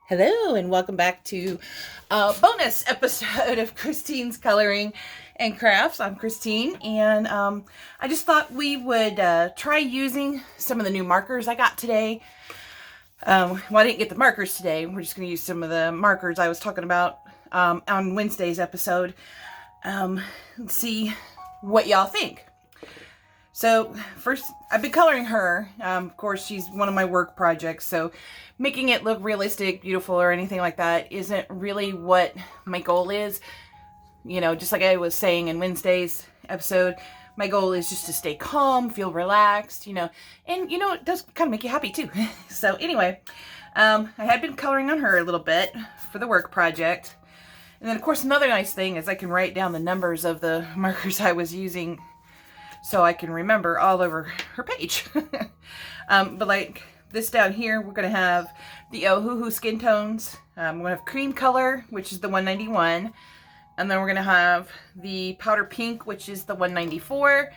Hello and welcome back to a bonus episode of Christine's Coloring and Crafts. I'm Christine, and I just thought we would try using some of the new markers I got today. Well, I didn't get the markers today. We're just going to use some of the markers I was talking about on Wednesday's episode. Let's see what y'all think. So first, I've been coloring her. Of course, she's one of my work projects, so making it look realistic, beautiful, or anything like that isn't really what my goal is. You know, just like I was saying in Wednesday's episode, my goal is just to stay calm, feel relaxed, and it does kind of make you happy too. So anyway, I had been coloring on her a little bit for the work project. And then, of course, another nice thing is I can write down the numbers of the markers I was using so I can remember all over her page. But like this down here, we're going to have the Ohuhu skin tones. We're going to have cream color, which is the 191. And then we're going to have the powder pink, which is the 194.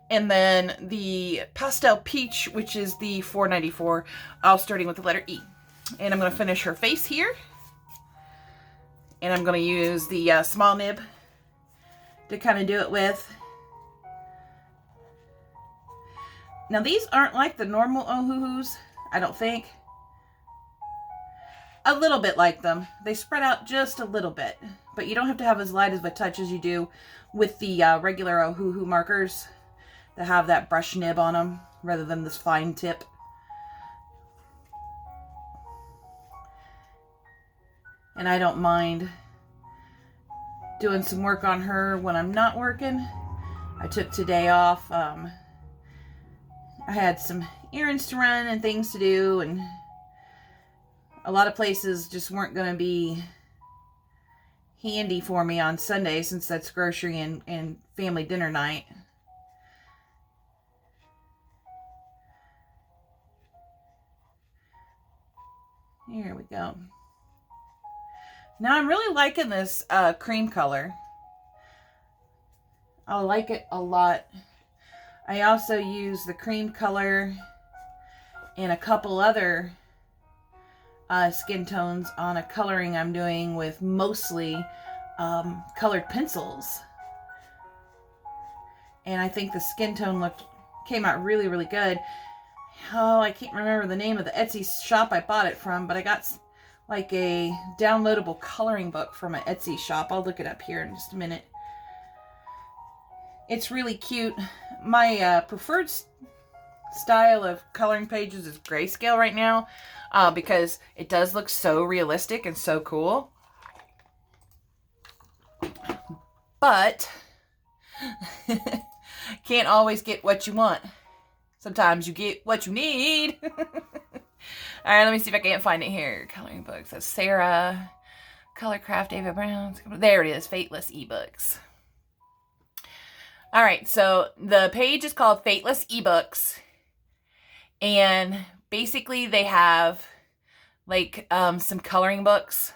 And then the pastel peach, which is the 494, all starting with the letter E. And I'm going to finish her face here. And I'm going to use the small nib to kind of do it with. Now these aren't like the normal Ohuhus, I don't think. A little bit like them. They spread out just a little bit. But you don't have to have as light of a touch as you do with the regular Ohuhu markers that have that brush nib on them rather than this fine tip. And I don't mind doing some work on her when I'm not working. I took today off. I had some errands to run and things to do, and a lot of places just weren't going to be handy for me on Sunday since that's grocery and family dinner night. Here we go. Now I'm really liking this cream color. I like it a lot. I also use the cream color and a couple other skin tones on a coloring I'm doing with mostly colored pencils. And I think the skin tone came out really, really good. Oh, I can't remember the name of the Etsy shop I bought it from, but I got like a downloadable coloring book from an Etsy shop. I'll look it up here in just a minute. It's really cute. My preferred style of coloring pages is grayscale right now because it does look so realistic and so cool. But can't always get what you want. Sometimes you get what you need. All right, let me see if I can't find it here. Coloring books. That's Sarah. Colorcraft, David Brown. There it is. Fateless ebooks. All right, so the page is called Fateless Ebooks, and basically they have like some coloring books.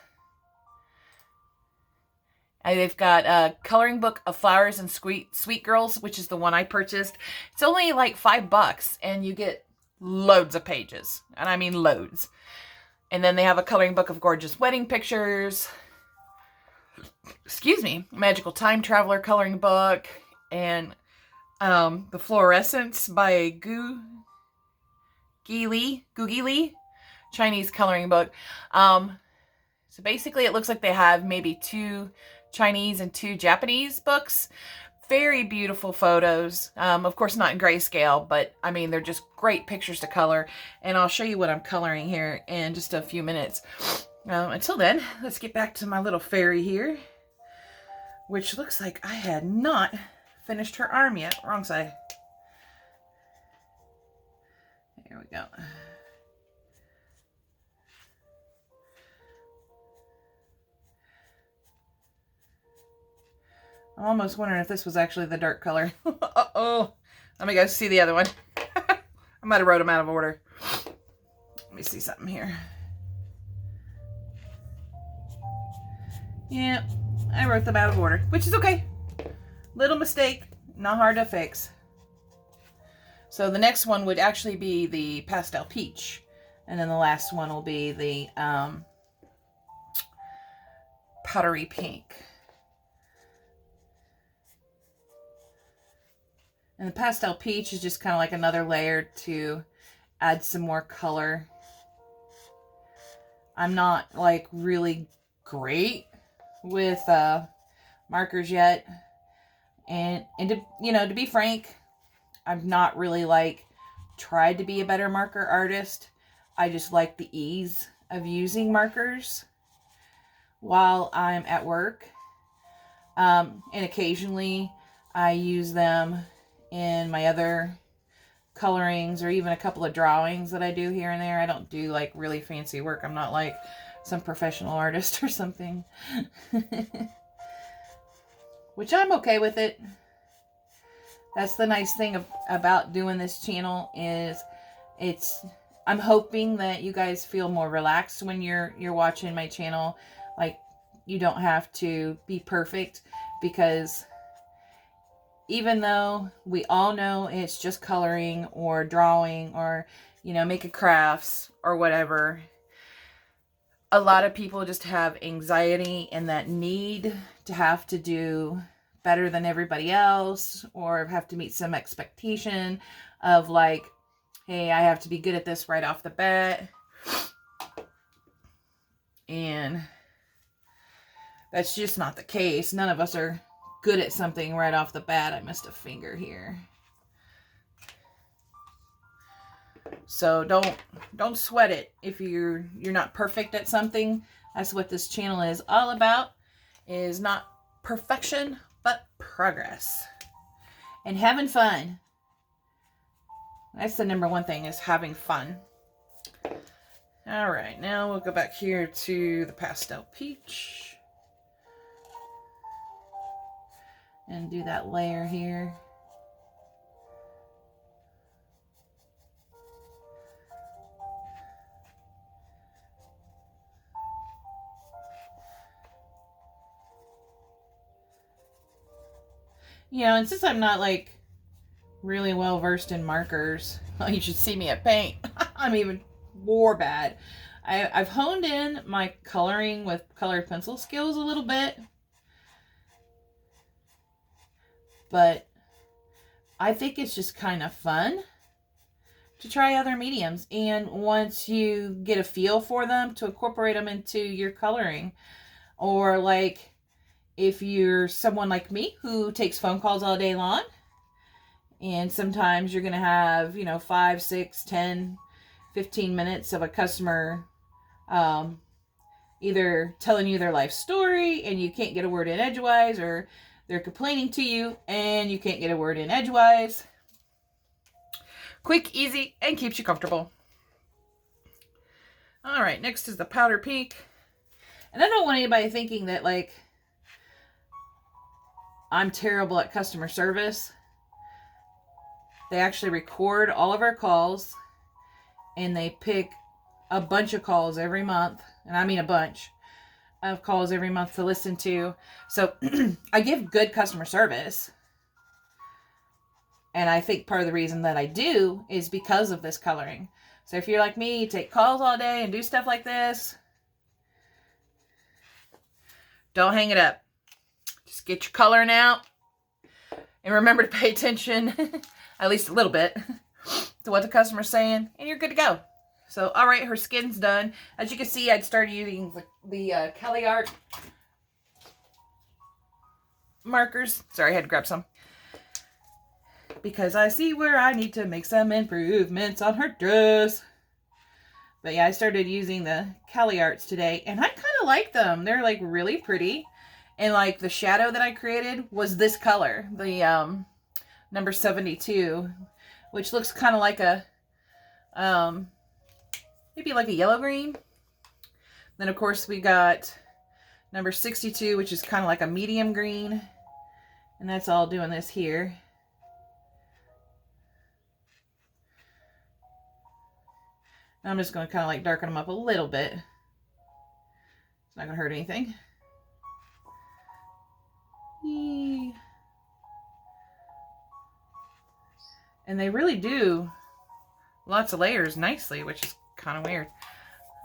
And they've got a coloring book of Flowers and Sweet Girls, which is the one I purchased. It's only like $5, and you get loads of pages, and I mean loads. And then they have a coloring book of Gorgeous Wedding Pictures. Excuse me, Magical Time Traveler coloring book. And the Fluorescence by Gu Li, Chinese coloring book. So basically it looks like they have maybe 2 Chinese and 2 Japanese books. Very beautiful photos. Of course not in grayscale, but I mean they're just great pictures to color. And I'll show you what I'm coloring here in just a few minutes. Until then, let's get back to my little fairy here, which looks like I had not finished her arm yet. Wrong side. There we go. I'm almost wondering if this was actually the dark color. Uh-oh. Let me go see the other one. I might have wrote them out of order. Let me see something here. Yeah, I wrote them out of order, which is okay. Little mistake, not hard to fix. So the next one would actually be the Pastel Peach. And then the last one will be the powdery pink. And the Pastel Peach is just kind of like another layer to add some more color. I'm not like really great with markers yet. And to, you know, to be frank, I've not really like tried to be a better marker artist. I just like the ease of using markers while I'm at work. And occasionally I use them in my other colorings or even a couple of drawings that I do here and there. I don't do like really fancy work. I'm not like some professional artist or something. Which I'm okay with it. That's the nice thing about doing this channel is I'm hoping that you guys feel more relaxed when you're watching my channel. Like, you don't have to be perfect, because even though we all know it's just coloring or drawing or, you know, making crafts or whatever, a lot of people just have anxiety and that need to have to do better than everybody else, or have to meet some expectation of like, hey, I have to be good at this right off the bat. And that's just not the case. None of us are good at something right off the bat. I missed a finger here. So don't sweat it if you're not perfect at something. That's what this channel is all about, is not perfection, but progress. And having fun. That's the number one thing, is having fun. All right, now we'll go back here to the Pastel Peach. And do that layer here. You know, and since I'm not like really well versed in markers, well, you should see me at paint. I'm even more bad. I've honed in my coloring with colored pencil skills a little bit, but I think it's just kind of fun to try other mediums, and once you get a feel for them, to incorporate them into your coloring. Or like, if you're someone like me who takes phone calls all day long, and sometimes you're going to have, you know, 5, 6, 10, 15 minutes of a customer either telling you their life story and you can't get a word in edgewise, or they're complaining to you and you can't get a word in edgewise. Quick, easy, and keeps you comfortable. All right, next is the powder pink. And I don't want anybody thinking that like I'm terrible at customer service. They actually record all of our calls, and they pick a bunch of calls every month. And I mean a bunch of calls every month to listen to. So I give good customer service. And I think part of the reason that I do is because of this coloring. So if you're like me, you take calls all day and do stuff like this, don't hang it up. Just get your coloring out. And remember to pay attention, at least a little bit, to what the customer's saying, and you're good to go. So, all right, her skin's done. As you can see, I'd started using the Caliart markers. Sorry, I had to grab some. Because I see where I need to make some improvements on her dress. But yeah, I started using the Caliarts today, and I kind of like them. They're like really pretty. And like the shadow that I created was this color, the number 72, which looks kind of like a, maybe like a yellow green. Then of course we got number 62, which is kind of like a medium green. And that's all doing this here. I'm just going to kind of like darken them up a little bit. It's not going to hurt anything. And they really do lots of layers nicely, which is kind of weird.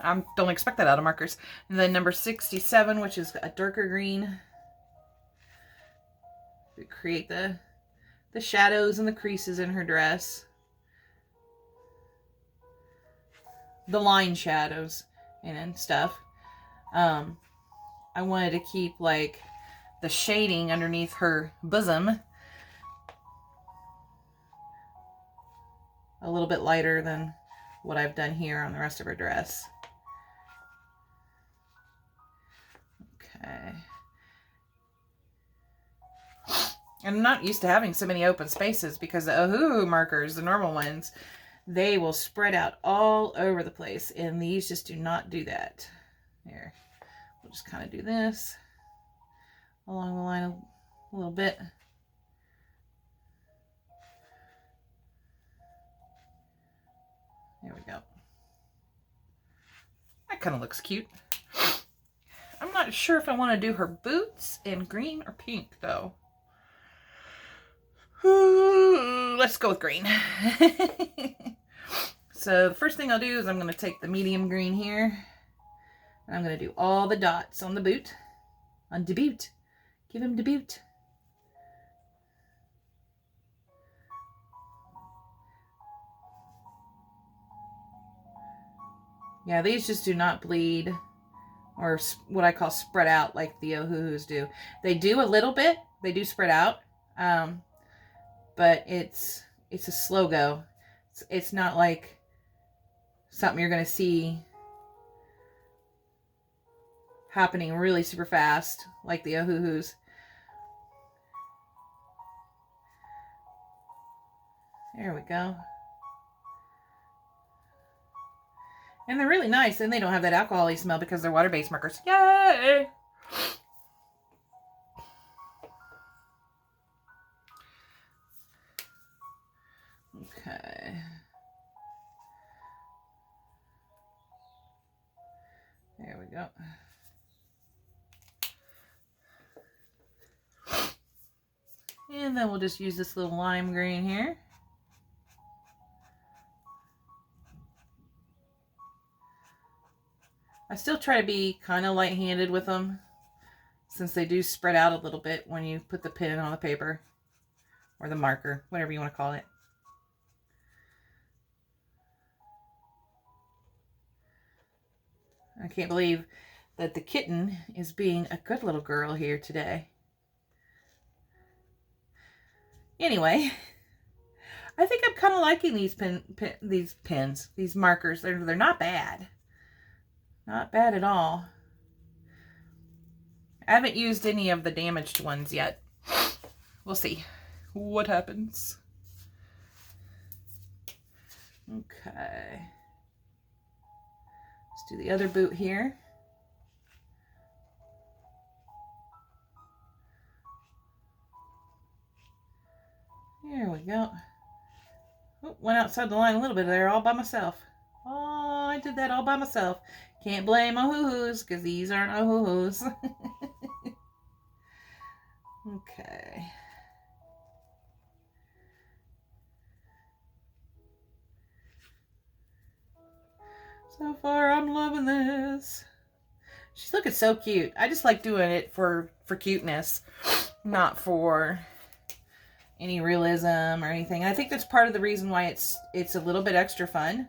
I don't expect that out of markers. And then number 67, which is a darker green. To create the shadows and the creases in her dress. The line shadows and stuff. I wanted to keep like the shading underneath her bosom a little bit lighter than what I've done here on the rest of her dress. Okay. And I'm not used to having so many open spaces because the Ohuhu markers, the normal ones, they will spread out all over the place. And these just do not do that. Here, we'll just kind of do this along the line a little bit. There we go. That kind of looks cute. I'm not sure if I want to do her boots in green or pink, though. Let's go with green. So the first thing I'll do is I'm going to take the medium green here. And I'm going to do all the dots on the boot. On the boot. Give him the boot. Yeah, these just do not bleed or what I call spread out like the Ohuhus do. They do a little bit. They do spread out. But it's a slow go. It's not like something you're going to see happening really super fast like the Ohuhus. There we go. And they're really nice, and they don't have that alcohol-y smell because they're water-based markers. Yay! Okay. There we go. And then we'll just use this little lime green here. I still try to be kind of light-handed with them since they do spread out a little bit when you put the pen on the paper or the marker, whatever you want to call it. I can't believe that the kitten is being a good little girl here today. Anyway, I think I'm kind of liking these these markers. They're not bad. Not bad at all. I haven't used any of the damaged ones yet. We'll see what happens. Okay. Let's do the other boot here. There we go. Oh, went outside the line a little bit there all by myself. Oh, I did that all by myself. Can't blame Ohuhus because these aren't Ohuhus. Okay. So far, I'm loving this. She's looking so cute. I just like doing it for cuteness, not for any realism or anything. I think that's part of the reason why it's a little bit extra fun,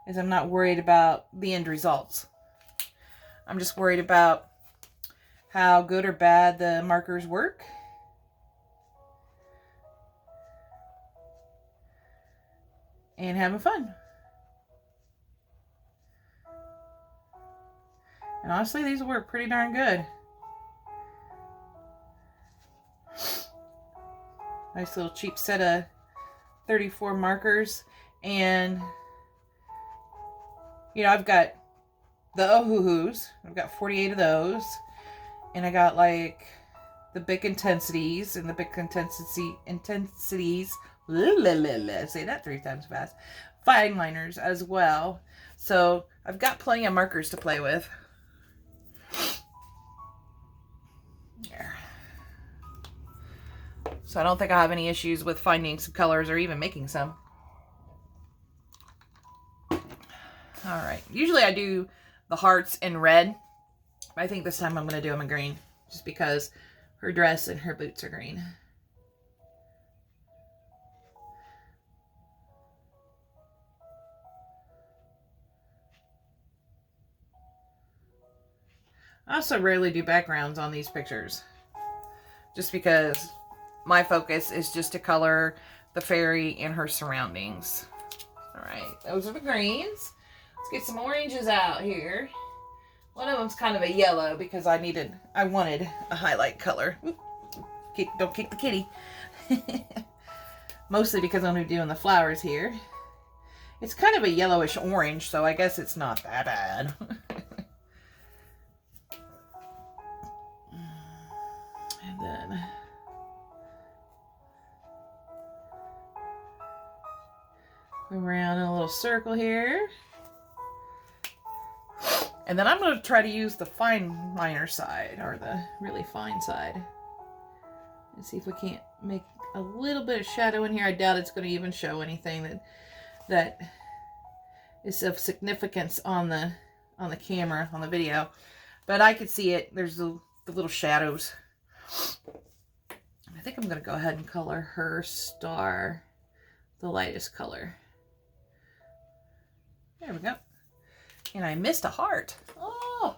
is I'm not worried about the end results. I'm just worried about how good or bad the markers work. And having fun. And honestly, these work pretty darn good. Nice little cheap set of 34 markers. And, you know, I've got the Ohuhus. I've got 48 of those. And I got like the big intensities and the big intensities. Say that 3 times fast. Fine liners as well. So I've got plenty of markers to play with. There. So I don't think I have any issues with finding some colors or even making some. Alright. Usually I do the hearts in red. But I think this time I'm going to do them in green, just because her dress and her boots are green. I also rarely do backgrounds on these pictures, just because my focus is just to color the fairy and her surroundings. All right, those are the greens. Let's get some oranges out here. One of them's kind of a yellow because I wanted a highlight color. Don't kick the kitty. Mostly because I'm doing the flowers here. It's kind of a yellowish orange, so I guess it's not that bad. And then around in a little circle here. And then I'm going to try to use the fine liner side, or the really fine side. And see if we can't make a little bit of shadow in here. I doubt it's going to even show anything that is of significance on the camera, on the video. But I could see it. There's the little shadows. I think I'm going to go ahead and color her star the lightest color. There we go. And I missed a heart. Oh!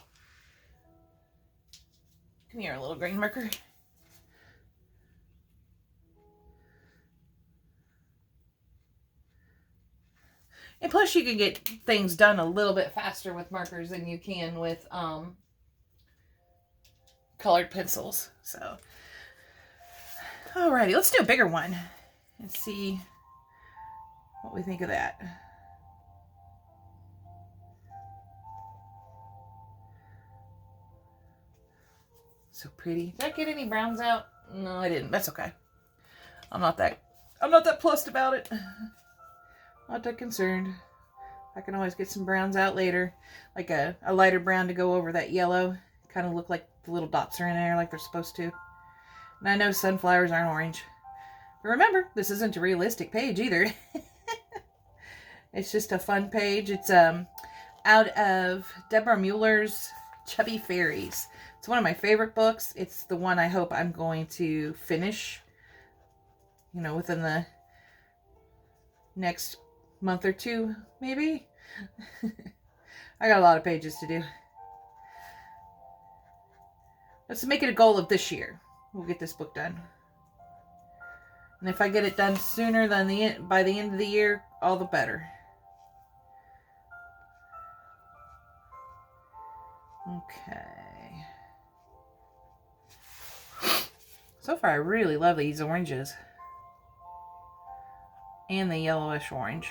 Come here, little green marker. And plus you can get things done a little bit faster with markers than you can with colored pencils. So, alrighty, let's do a bigger one and see what we think of that. So pretty. Did I get any browns out? No, I didn't. That's okay. I'm not that plussed about it. Not that concerned. I can always get some browns out later. Like a lighter brown to go over that yellow. Kind of look like the little dots are in there like they're supposed to. And I know sunflowers aren't orange. But remember, this isn't a realistic page either. It's just a fun page. It's out of Deborah Mueller's Chubby Fairies. It's one of my favorite books. It's the one I hope I'm going to finish, you know, within the next month or two, maybe. I got a lot of pages to do. Let's make it a goal of this year. We'll get this book done. And if I get it done sooner than by the end of the year, all the better. Okay. So far, I really love these oranges. And the yellowish orange.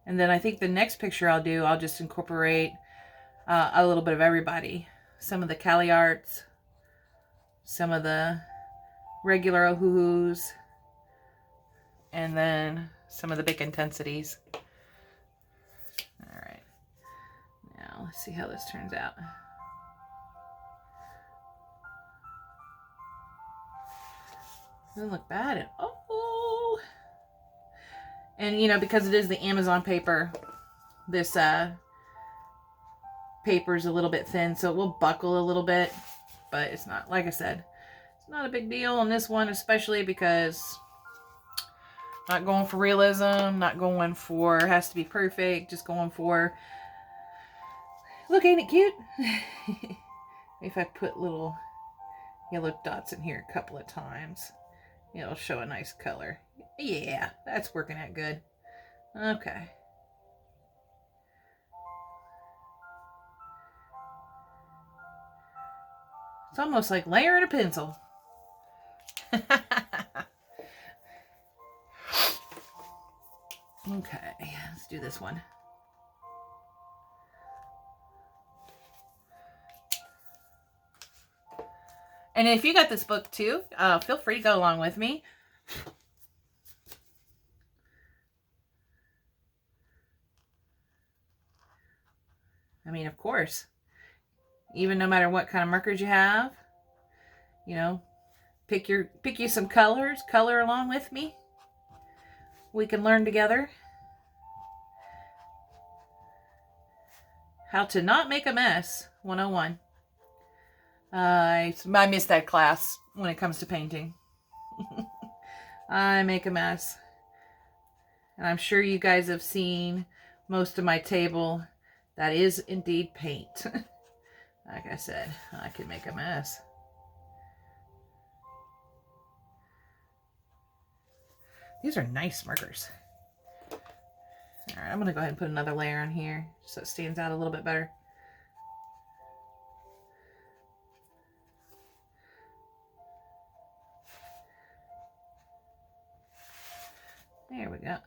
And then I think the next picture I'll just incorporate a little bit of everybody. Some of the Caliarts, some of the regular Ohuhus, and then some of the big intensities. All right. Now let's see how this turns out. Doesn't look bad at all. And you know, because it is the Amazon paper, this paper is a little bit thin, so it will buckle a little bit. But it's not, like I said, it's not a big deal on this one, especially because not going for realism, not going for has to be perfect, just going for, look, ain't it cute? If I put little yellow dots in here a couple of times, it'll show a nice color. Yeah, that's working out good. Okay. It's almost like layering a pencil. Okay, let's do this one. And if you got this book too, feel free to go along with me. I mean, of course, even no matter what kind of markers you have, you know, pick you some colors, color along with me. we can learn together how to not make a mess 101. I missed that class when it comes to painting. I make a mess. And I'm sure you guys have seen most of my table. That is indeed paint. Like I said, I can make a mess. These are nice markers. All right, I'm going to go ahead and put another layer on here so it stands out a little bit better. There we go.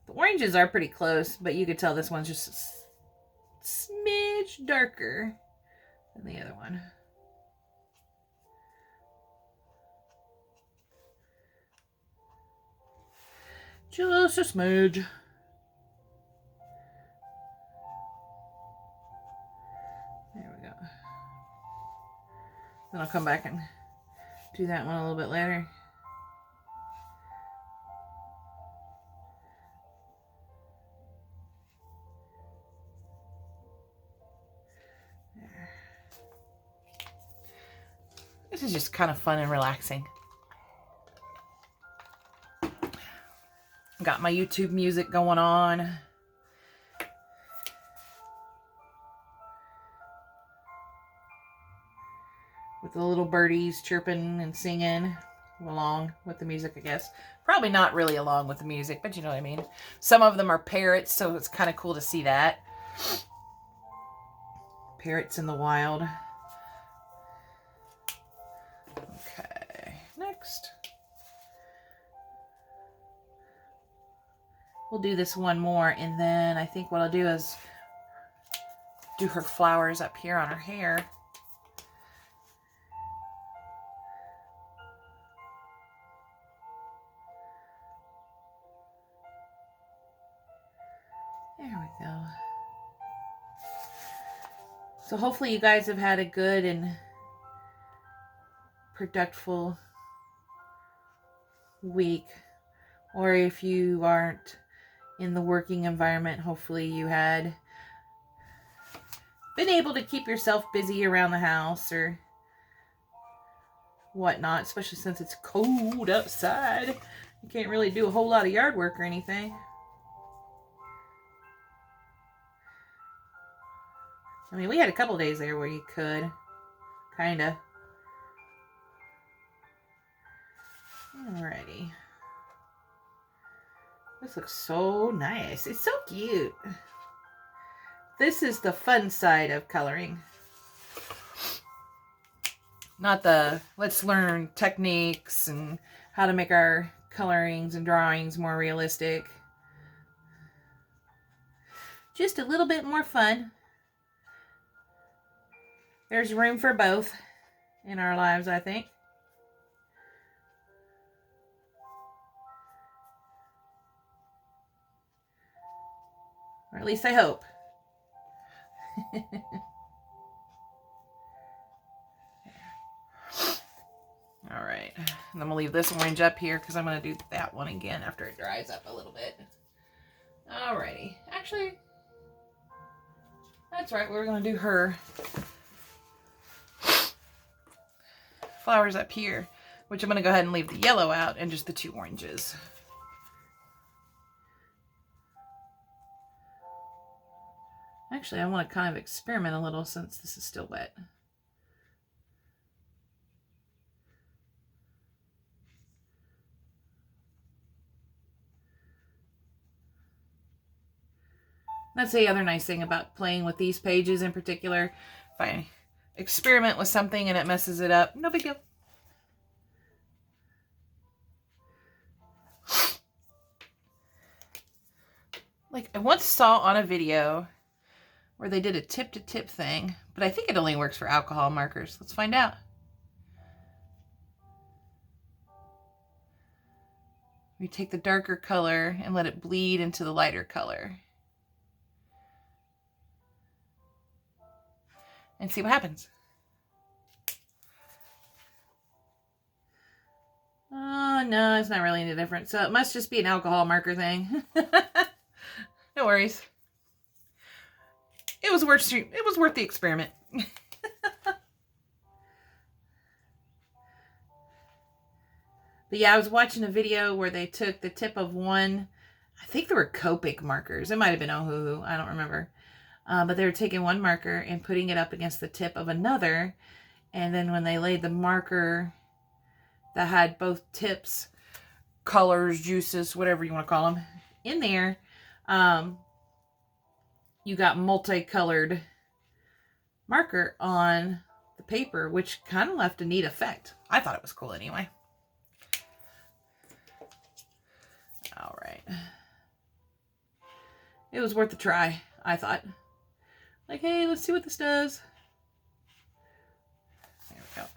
The oranges are pretty close, but you could tell this one's just a smidge darker than the other one. Just a smidge. There we go. Then I'll come back and do that one a little bit later. There. This is just kind of fun and relaxing. Got my YouTube music going on. With the little birdies chirping and singing along with the music, I guess. Probably not really along with the music, but you know what I mean. Some of them are parrots, so it's kind of cool to see that. Parrots in the wild. Okay, next. We'll do this one more, and then I think what I'll do is do her flowers up here on her hair. There we go. So hopefully you guys have had a good and productive week. Or if you aren't in the working environment, hopefully you had been able to keep yourself busy around the house or whatnot, especially since it's cold outside. You can't really do a whole lot of yard work or anything. I mean, we had a couple days there where you could, kinda. Alrighty. This looks so nice. It's so cute. This is the fun side of coloring. Not the let's learn techniques and how to make our colorings and drawings more realistic. Just a little bit more fun. There's room for both in our lives, I think. Or at least I hope. All right, and I'm gonna leave this orange up here because I'm gonna do that one again after it dries up a little bit. Alrighty, actually, that's right. We're gonna do her flowers up here, which I'm gonna go ahead and leave the yellow out and just the two oranges. Actually, I want to kind of experiment a little since this is still wet. That's the other nice thing about playing with these pages in particular. If I experiment with something and it messes it up, no big deal. Like, I once saw on a video where they did a tip-to-tip thing, but I think it only works for alcohol markers. Let's find out. We take the darker color and let it bleed into the lighter color. And see what happens. Oh, no, it's not really any different. So it must just be an alcohol marker thing. No worries. It was worth the experiment. But yeah, I was watching a video where they took the tip of one, I think they were Copic markers. It might have been Ohuhu. I don't remember. But they were taking one marker and putting it up against the tip of another. And then when they laid the marker that had both tips, colors, juices, whatever you want to call them, in there, you got multicolored marker on the paper, which kind of left a neat effect. I thought it was cool anyway. All right. It was worth a try, I thought. Like, hey, let's see what this does. There we go.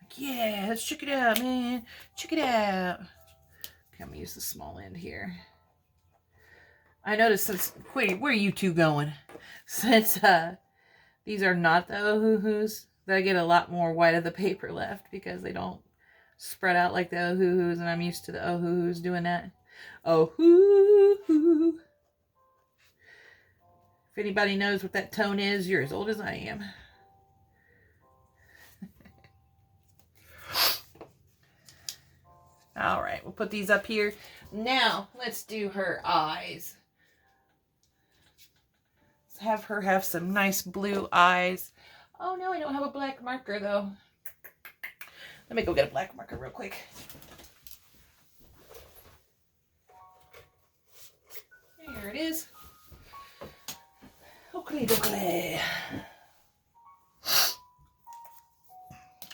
Like, yeah, let's check it out, man. Check it out. Okay, I'm going to use the small end here. I noticed since, where are you two going? Since these are not the Ohuhus, that I get a lot more white of the paper left because they don't spread out like the Ohuhus, and I'm used to the Ohuhus doing that. Ohuhu. If anybody knows what that tone is, you're as old as I am. All right, we'll put these up here. Now, let's do her eyes. Have her have some nice blue eyes. Oh no, I don't have a black marker though. Let me go get a black marker real quick. Here it is. Okay, dokie.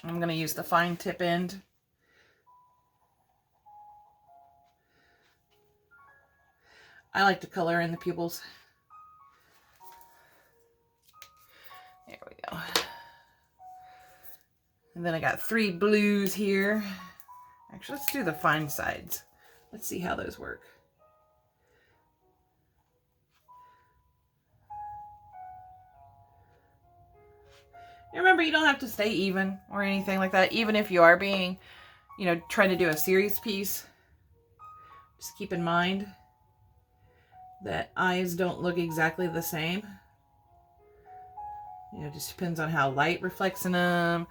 I'm going to use the fine tip end. I like to color in the pupils. There we go. And then I got 3 blues here. Actually, let's do the fine sides. Let's see how those work. And remember, you don't have to stay even or anything like that. Even if you are being, trying to do a series piece, just keep in mind that eyes don't look exactly the same. It just depends on how light reflects in them,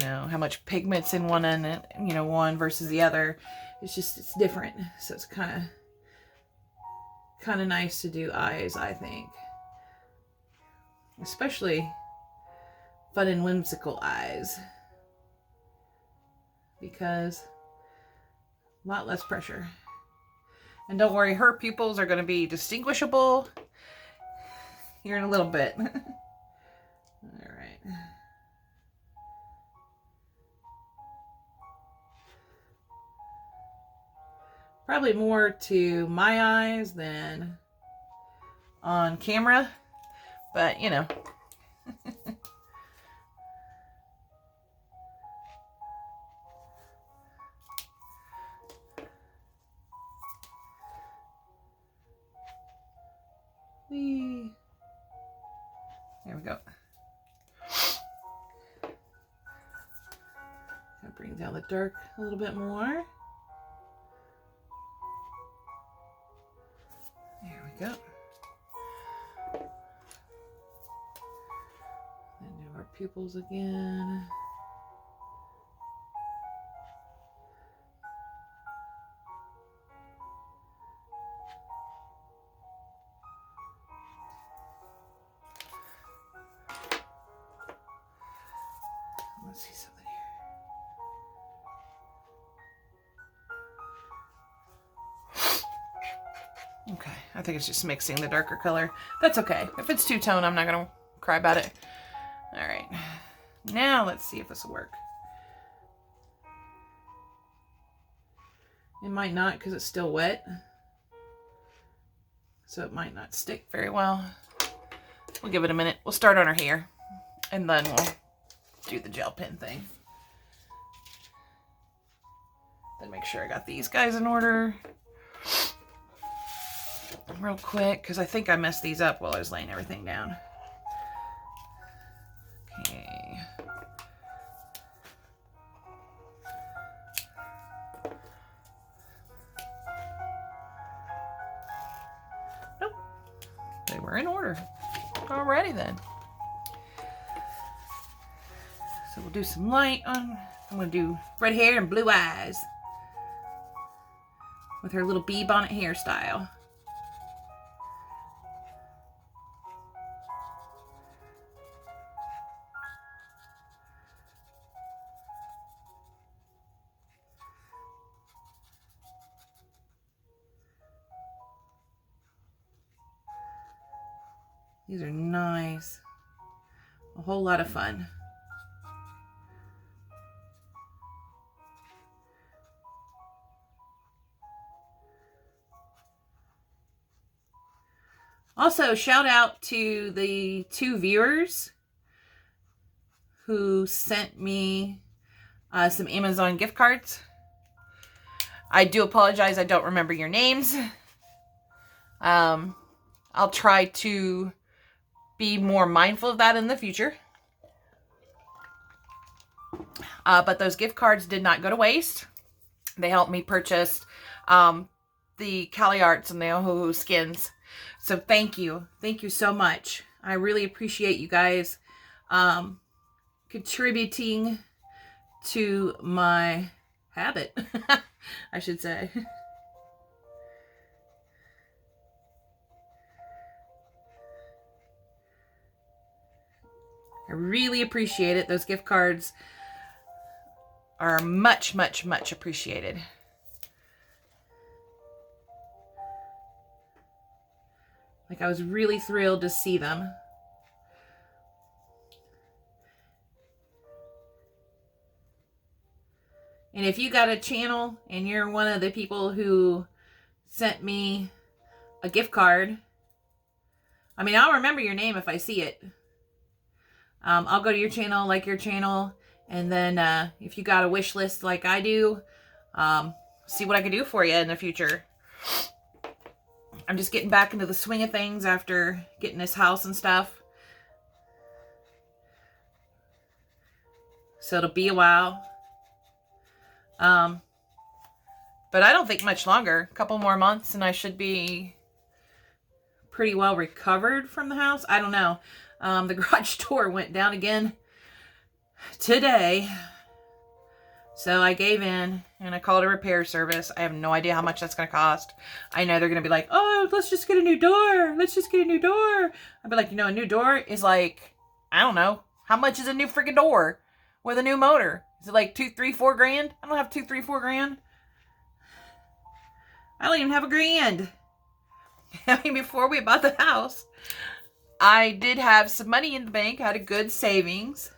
how much pigment's in one and one versus the other. It's different. So it's kind of nice to do eyes, I think. Especially fun and whimsical eyes. Because a lot less pressure. And don't worry, her pupils are going to be distinguishable here in a little bit. All right. Probably more to my eyes than on camera, but There we go. Gonna bring down the dark a little bit more. There we go. Then do our pupils again. Let's see something here. Okay, I think it's just mixing the darker color. That's okay. If it's two-tone, I'm not going to cry about it. All right. Now let's see if this will work. It might not because it's still wet. So it might not stick very well. We'll give it a minute. We'll start on her hair. And then we'll do the gel pen thing. And make sure I got these guys in order real quick, because I think I messed these up while I was laying everything down. Okay. Nope. They were in order. Alrighty then. So we'll do some light on. I'm going to do red hair and blue eyes with her little bee bonnet hairstyle. These are nice. A whole lot of fun. Also, shout out to the 2 viewers who sent me some Amazon gift cards. I do apologize, I don't remember your names. I'll try to be more mindful of that in the future. But those gift cards did not go to waste. They helped me purchase the Caliarts and the Ohuhu skins. So thank you. Thank you so much. I really appreciate you guys contributing to my habit, I should say. I really appreciate it. Those gift cards are much, much, much appreciated. Like, I was really thrilled to see them. And if you got a channel and you're one of the people who sent me a gift card, I mean, I'll remember your name if I see it. I'll go to your channel, like your channel, and then if you got a wish list like I do, see what I can do for you in the future. I'm just getting back into the swing of things after getting this house and stuff. So it'll be a while. But I don't think much longer. A couple more months and I should be pretty well recovered from the house. I don't know. The garage door went down again today. So I gave in and I called a repair service. I have no idea how much that's going to cost. I know they're going to be like, oh, let's just get a new door. Let's just get a new door. I'd be like, you know, a new door is like, I don't know. How much is a new freaking door with a new motor? Is it like $2, $3, $4 grand? I don't have $2, $3, $4 grand. I don't even have $1,000. I mean, before we bought the house, I did have some money in the bank. I had a good savings.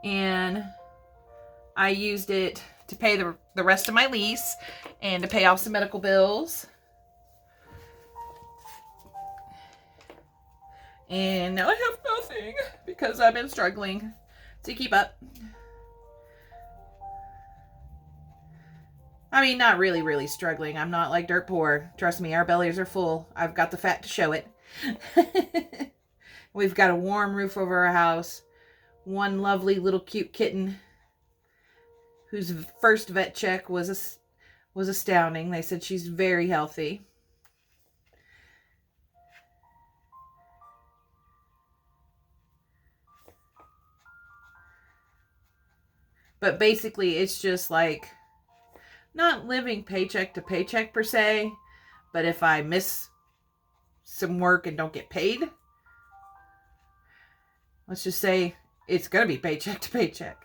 And I used it to pay the rest of my lease and to pay off some medical bills. And now I have nothing because I've been struggling to keep up. I mean, not really, really struggling. I'm not like dirt poor. Trust me, our bellies are full. I've got the fat to show it. We've got a warm roof over our house. One lovely little cute kitten whose first vet check was astounding. They said she's very healthy. But basically, it's just like not living paycheck to paycheck per se, but if I miss some work and don't get paid, let's just say it's going to be paycheck to paycheck.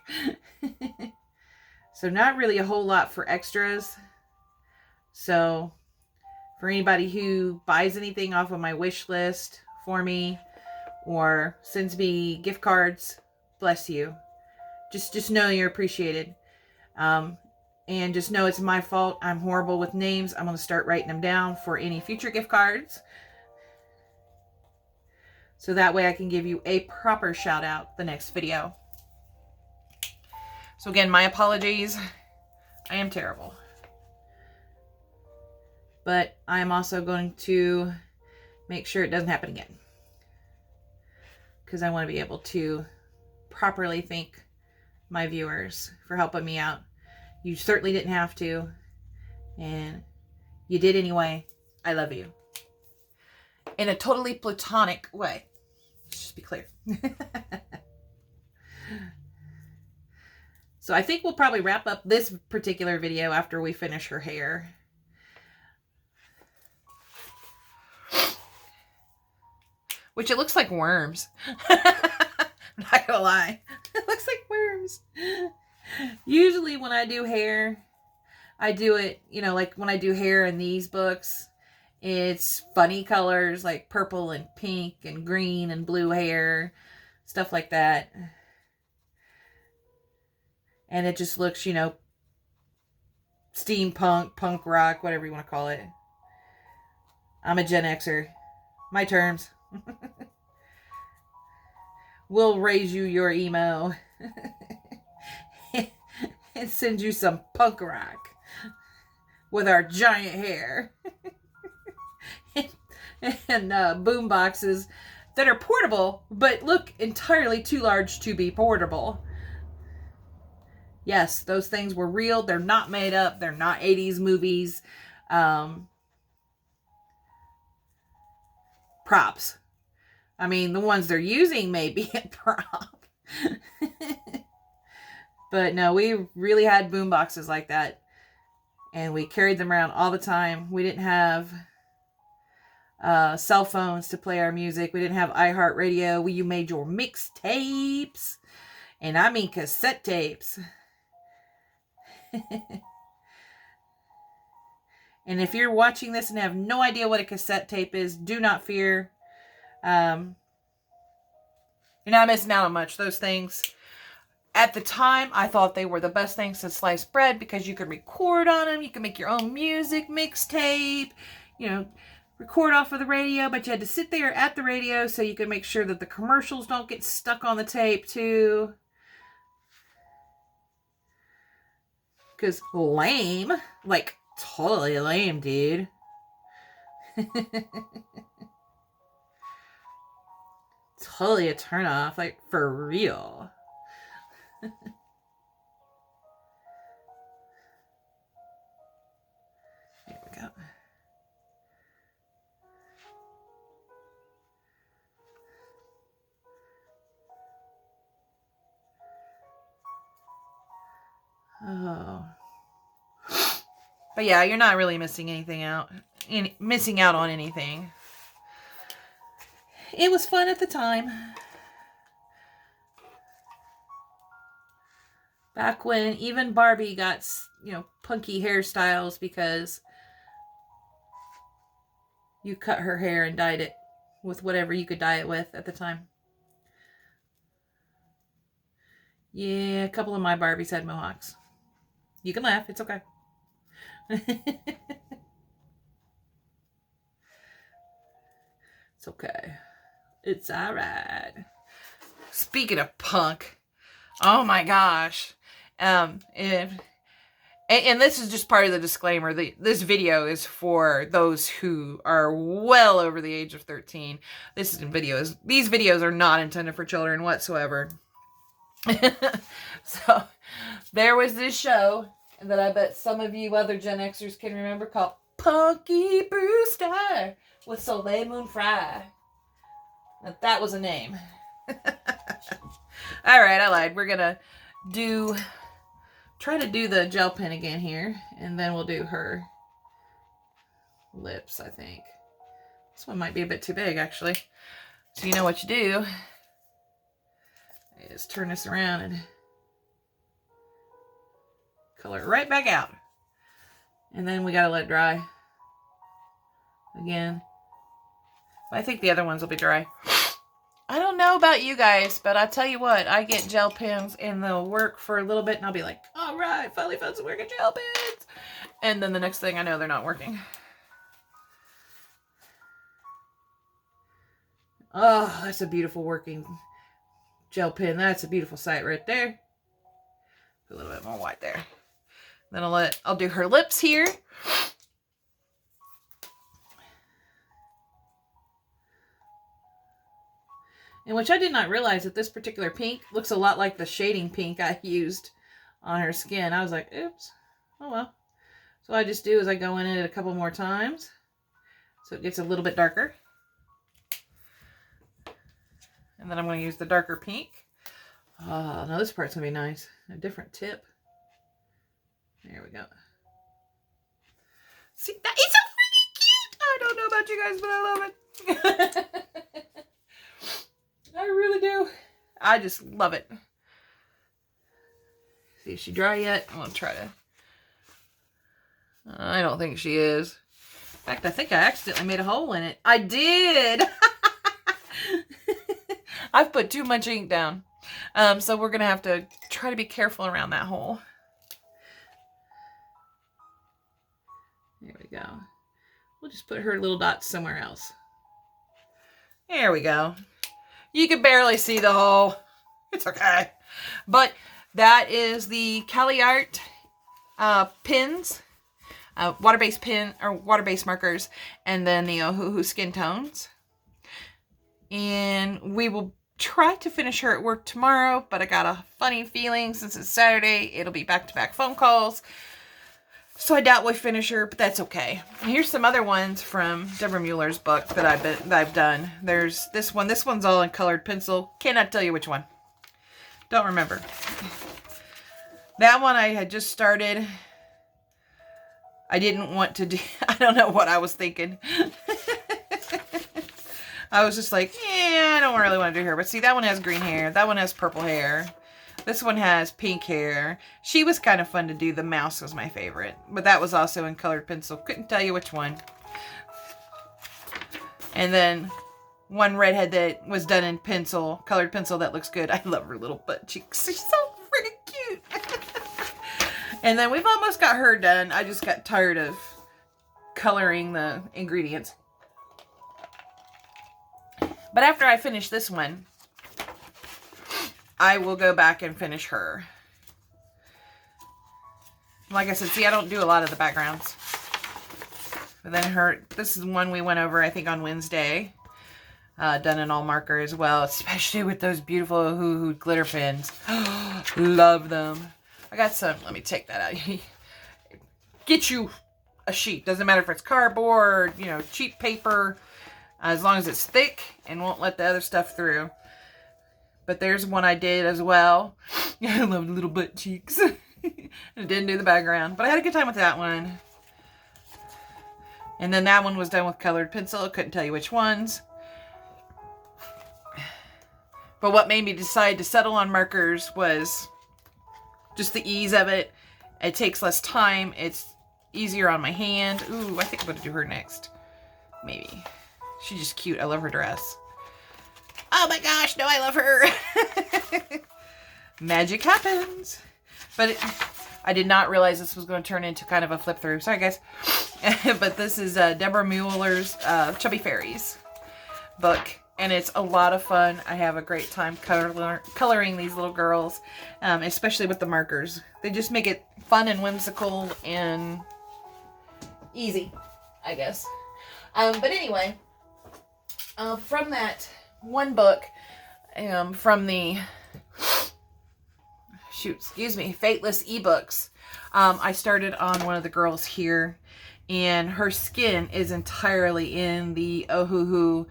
So not really a whole lot for extras. So for anybody who buys anything off of my wish list for me or sends me gift cards, bless you. Just know you're appreciated. And just know it's my fault. I'm horrible with names. I'm going to start writing them down for any future gift cards. So that way I can give you a proper shout out the next video. So again, my apologies. I am terrible. But I'm also going to make sure it doesn't happen again, because I want to be able to properly thank my viewers for helping me out. You certainly didn't have to, and you did anyway. I love you. In a totally platonic way. Let's just be clear. So I think we'll probably wrap up this particular video after we finish her hair. Which it looks like worms. I'm not gonna lie. It looks like worms. Usually when I do hair, I do it, you know, like when I do hair in these books, it's funny colors like purple and pink and green and blue hair, stuff like that. And it just looks, you know, steampunk, punk rock, whatever you want to call it. I'm a Gen Xer. My terms. We'll raise you your emo and send you some punk rock with our giant hair and boom boxes that are portable but look entirely too large to be portable. Yes, those things were real. They're not made up. They're not 80s movies. Props. I mean, the ones they're using may be a prop. But no, we really had boom boxes like that. And we carried them around all the time. We didn't have cell phones to play our music. We didn't have iHeartRadio. You made your mixtapes. And I mean cassette tapes. And if you're watching this and have no idea what a cassette tape is, do not fear. You're not missing out on much. Those things, at the time, I thought they were the best things to slice bread because you could record on them. You could make your own music mixtape, you know, record off of the radio, but you had to sit there at the radio so you could make sure that the commercials don't get stuck on the tape too. Because lame. Like, totally lame, dude. Totally a turnoff. Like, for real. Here we go. Oh. But yeah, you're not really missing anything out. Missing out on anything. It was fun at the time. Back when even Barbie got, you know, punky hairstyles because you cut her hair and dyed it with whatever you could dye it with at the time. Yeah, a couple of my Barbies had mohawks. You can laugh. It's okay. It's okay. It's alright. Speaking of punk, oh my gosh. And this is just part of the disclaimer. This video is for those who are well over the age of 13. These videos are not intended for children whatsoever. So, there was this show that I bet some of you other Gen Xers can remember called Punky Brewster with Soleil Moon Frye. That was a name. Alright, I lied. We're gonna try to do the gel pen again here, and then we'll do her lips, I think. This one might be a bit too big, actually. So you know what you do is turn this around and color it right back out. And then we gotta let it dry again. I think the other ones will be dry. I don't know about you guys, but I tell you what, I get gel pens and they'll work for a little bit and I'll be like, all right, finally found some working gel pens. And then the next thing I know, they're not working. Oh, that's a beautiful working gel pen. That's a beautiful sight right there. a little bit more white there. Then I'll do her lips here. And which I did not realize that this particular pink looks a lot like the shading pink I used on her skin. I was like, oops. Oh well. So what I just do is I go in it a couple more times so it gets a little bit darker. And then I'm going to use the darker pink. Oh, now this part's going to be nice. A different tip. There we go. See, that is so freaking cute. I don't know about you guys, but I love it. I really do. I just love it. See, is she dry yet? I'm going to try to. I don't think she is. In fact, I think I accidentally made a hole in it. I did. I've put too much ink down. So we're going to have to try to be careful around that hole. There we go. We'll just put her little dots somewhere else. There we go. You can barely see the hole. It's okay. But that is the Caliart pins. Water-based pen or water-based markers. And then the Ohuhu skin tones. And we will try to finish her at work tomorrow. But I got a funny feeling since it's Saturday. It'll be back-to-back phone calls. So I doubt we'll finish her, but that's okay. Here's some other ones from Deborah Mueller's book that I've done. There's this one. This one's all in colored pencil. Cannot tell you which one. Don't remember. That one I had just started. I didn't want to do. I don't know what I was thinking. I was just like, yeah, I don't really want to do her. But see, that one has green hair. That one has purple hair. This one has pink hair. She was kind of fun to do. The mouse was my favorite. But that was also in colored pencil. Couldn't tell you which one. And then one redhead that was done in pencil, colored pencil that looks good. I love her little butt cheeks. She's so freaking cute. And then we've almost got her done. I just got tired of coloring the ingredients. But after I finish this one, I will go back and finish her. Like I said, see, I don't do a lot of the backgrounds. But then this is one we went over, I think, on Wednesday. Done in all marker as well, especially with those beautiful Ohuhu glitter pens. Love them. I got some. Let me take that out. Get you a sheet. Doesn't matter if it's cardboard, you know, cheap paper. As long as it's thick and won't let the other stuff through. But there's one I did as well. I love the little butt cheeks. I didn't do the background. But I had a good time with that one. And then that one was done with colored pencil. I couldn't tell you which ones. But what made me decide to settle on markers was just the ease of it. It takes less time. It's easier on my hand. Ooh, I think I'm going to do her next. Maybe. She's just cute. I love her dress. Oh my gosh, no, I love her. Magic happens. But I did not realize this was going to turn into kind of a flip through. Sorry, guys. But this is Deborah Mueller's Chubby Fairies book. And it's a lot of fun. I have a great time coloring these little girls, especially with the markers. They just make it fun and whimsical and easy, I guess. But anyway, from that one book, from the, Fateless ebooks, I started on one of the girls here, and her skin is entirely in the Ohuhu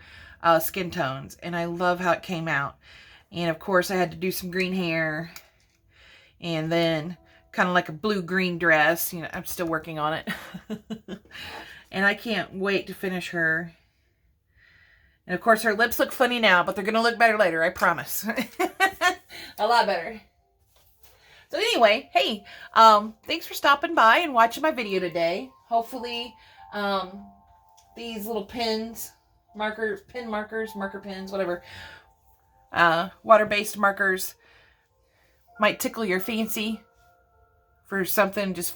skin tones, and I love how it came out. And of course I had to do some green hair, and then kind of like a blue-green dress. You know, I'm still working on it. And I can't wait to finish her. And of course her lips look funny now, but they're gonna look better later, I promise. A lot better. So anyway, hey, thanks for stopping by and watching my video today. Hopefully these little pins, marker pens, whatever, water-based markers might tickle your fancy for something, just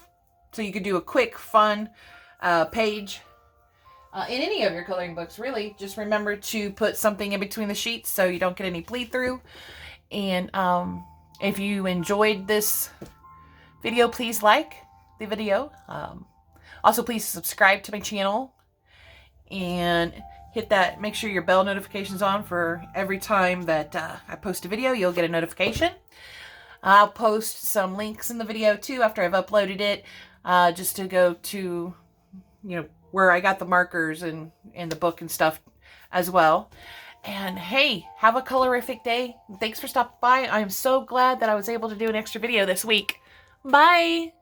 so you could do a quick, fun page in any of your coloring books, really. Just remember to put something in between the sheets so you don't get any bleed through. And if you enjoyed this video, please like the video. Also, please subscribe to my channel and hit that, make sure your bell notification's on for every time that I post a video. You'll get a notification. I'll post some links in the video too after I've uploaded it, just to go to, where I got the markers and the book and stuff as well. And hey, have a colorific day. Thanks for stopping by. I'm so glad that I was able to do an extra video this week. Bye!